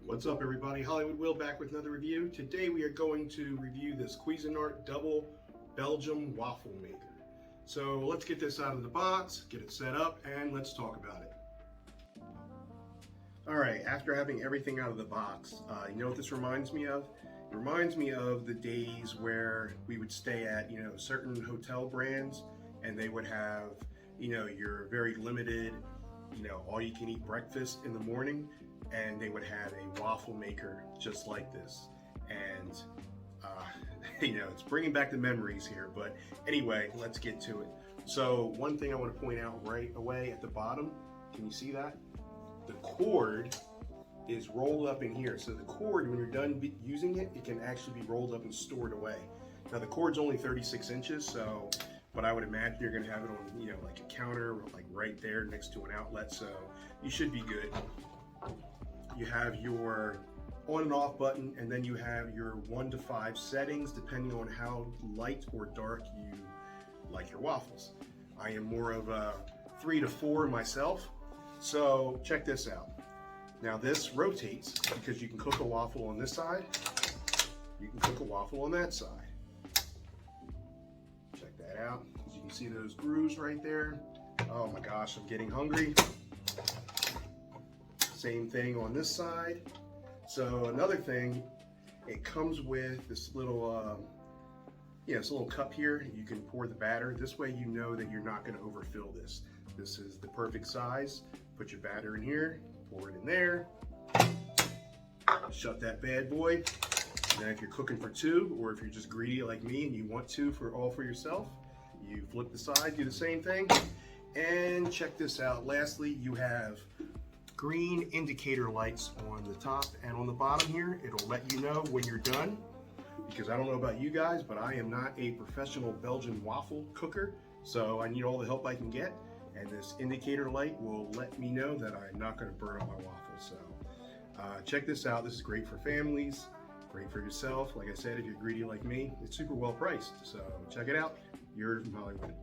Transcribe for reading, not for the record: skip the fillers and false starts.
What's up everybody, Hollywood Will back with another review. Today we are going to review this Cuisinart double Belgium waffle maker. So let's get this out of the box, get it set up, and let's talk about it. Alright, after having everything out of the box, you know what this reminds me of? It reminds me of the days where we would stay at, certain hotel brands, and they would have, your very limited, all you can eat breakfast in the morning, and they would have a waffle maker just like this. And it's bringing back the memories here, but anyway, let's get to it. So one thing I want to point out right away at the bottom, can you see that? The cord is rolled up in here. So the cord, when you're done using it, it can actually be rolled up and stored away. Now the cord's only 36 inches, but I would imagine you're gonna have it on, like a counter, like right there next to an outlet, so you should be good. You have your on and off button, and then you have your 1 to 5 settings depending on how light or dark you like your waffles. I am more of a 3 to 4 myself, so check this out. Now this rotates because you can cook a waffle on this side, you can cook a waffle on that side. Check that out. As you can see those grooves right there. Oh my gosh, I'm getting hungry. Same thing on this side. So another thing, it comes with this little, this little cup here. You can pour the batter. This way you know that you're not going to overfill this. This is the perfect size. Put your batter in here, pour it in there. Shut that bad boy. And then if you're cooking for 2, or if you're just greedy like me and you want 2 for yourself, you flip the side, do the same thing. And check this out. Lastly, you have green indicator lights on the top and on the bottom here. It'll let you know when you're done, because I don't know about you guys, but I am not a professional Belgian waffle cooker, so I need all the help I can get, and this indicator light will let me know that I'm not going to burn up my waffles. So check this out. This is great for families, great for yourself. Like I said, if you're greedy like me, it's super well priced, so check it out. You're from Hollywood.